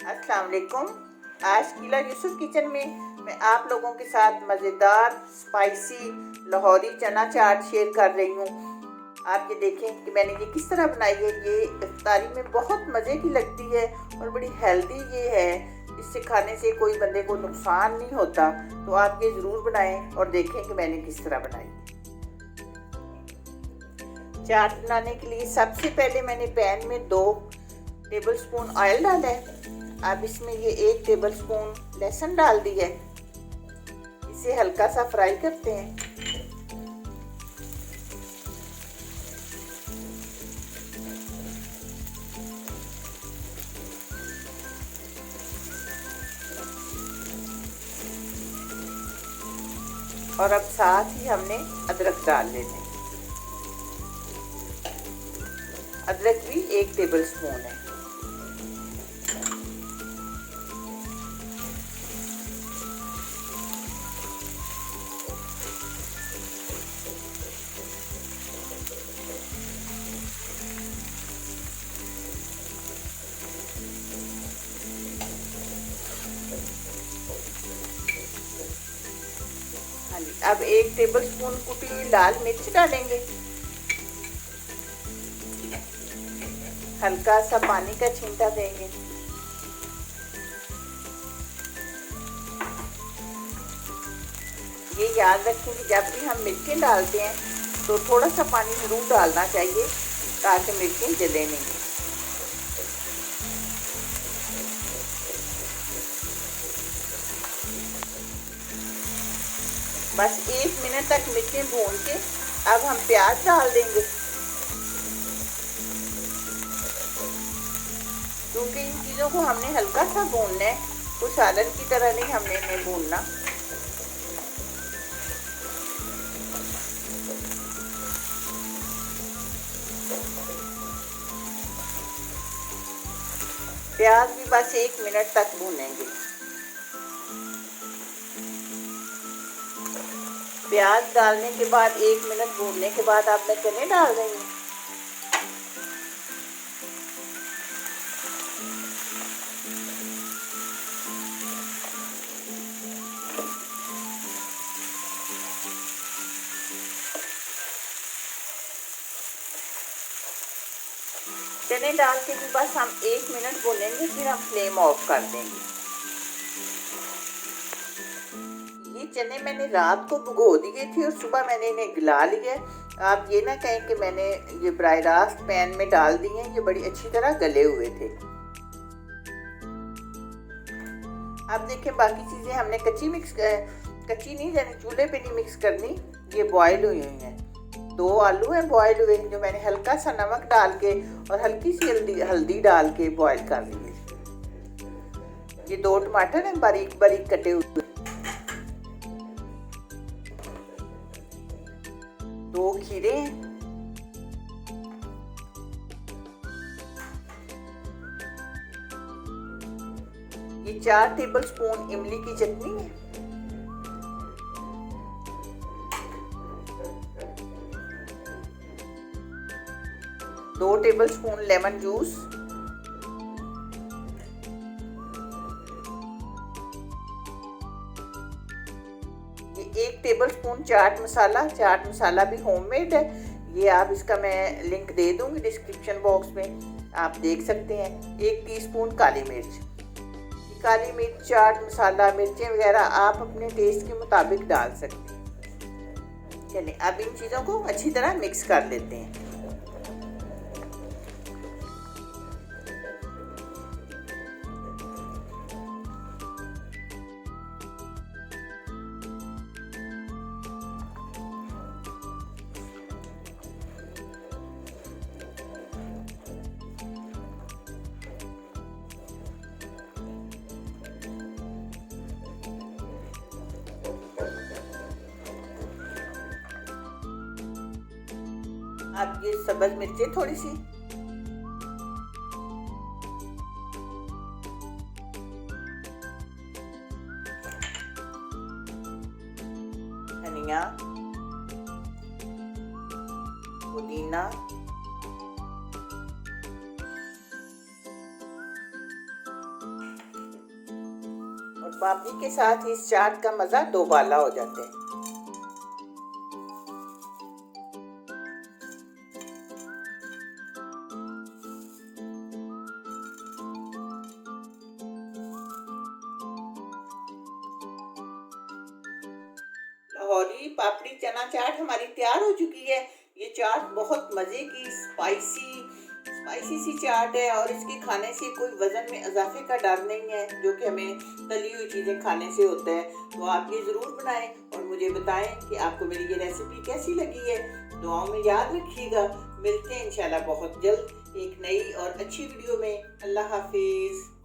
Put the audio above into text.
अस्सलाम वालेकुम। आज किला यूसुफ किचन में मैं आप लोगों के साथ मज़ेदार स्पाइसी लाहौरी चना चाट शेयर कर रही हूँ। आप ये देखें कि मैंने ये किस तरह बनाई है। ये इफ्तारी में बहुत मज़े की लगती है और बड़ी हेल्दी ये है। इससे खाने से कोई बंदे को नुकसान नहीं होता। तो आप ये ज़रूर बनाएं और देखें कि मैंने किस तरह बनाई। चाट बनाने के लिए सबसे पहले मैंने पैन में 2 टेबलस्पून ऑयल डाला है। अब इसमें ये 1 टेबलस्पून लहसुन डाल दिया है। इसे हल्का सा फ्राई करते हैं। और अब साथ ही हमने अदरक डाल लेते हैं। अदरक भी 1 टेबलस्पून है। अब 1 टेबलस्पून कुटी हुई लाल मिर्च डालेंगे। हल्का सा पानी का छींटा देंगे। ये याद रखें कि जब भी हम मिर्चें डालते हैं तो थोड़ा सा पानी ज़रूर डालना चाहिए ताकि मिर्चें जले नहीं। बस 1 मिनट तक मिर्चें भून के अब हम प्याज डाल देंगे। क्योंकि इन चीज़ों को हमने हल्का सा भूनना है, कुछ सालन की तरह नहीं हमने इन्हें भूनना। प्याज भी बस 1 मिनट तक भूनेंगे। प्याज डालने के बाद 1 मिनट भूनने के बाद आप मैं चने डाल देंगे। चने डाल के भी बस हम 1 मिनट भूनेंगे, फिर हम फ्लेम ऑफ कर देंगे। ये चने मैंने रात को भिगो दिए थे और सुबह मैंने इन्हें गला लिया। आप ये ना कहें कि मैंने ये बराह रास्त पैन में डाल दिए हैं, ये बड़ी अच्छी तरह गले हुए थे। अब देखें बाकी चीज़ें हमने कच्ची नहीं यानी चूल्हे पे नहीं मिक्स करनी, ये बॉयल हुई हुई हैं। 2 आलू हैं बॉयल हुए जो मैंने हल्का सा नमक डाल के और हल्की सी हल्दी डाल के बॉयल कर लिए। ये 2 टमाटर हैं बारीक बारीक कटे हुए। 2 खीरे हैं। ये 4 टेबलस्पून इमली की चटनी है। 2 टेबलस्पून लेमन जूस। ये 1 टेबलस्पून चाट मसाला भी होममेड है। ये आप इसका मैं लिंक दे दूंगी डिस्क्रिप्शन बॉक्स में, आप देख सकते हैं। 1 टीस्पून काली मिर्च। काली मिर्च, चाट मसाला, मिर्चें वगैरह आप अपने टेस्ट के मुताबिक डाल सकते हैं। चलिए अब इन चीज़ों को अच्छी तरह मिक्स कर लेते हैं। अब ये सब्ज मिर्चें थोड़ी सी, धनिया, पुदीना, पापड़ी के साथ इस चाट का मज़ा दोबाला हो जाता है। लाहौरी पापड़ी चना चाट हमारी तैयार हो चुकी है। ये चाट बहुत मज़े की स्पाइसी सी चाट है और इसके खाने से कोई वज़न में इजाफे का डर नहीं है, जो कि हमें तली हुई चीज़ें खाने से होता है। तो आप ये ज़रूर बनाएं और मुझे बताएं कि आपको मेरी ये रेसिपी कैसी लगी है। दुआओं में याद रखिएगा। मिलते हैं इंशाल्लाह बहुत जल्द एक नई और अच्छी वीडियो में। अल्लाह हाफिज़।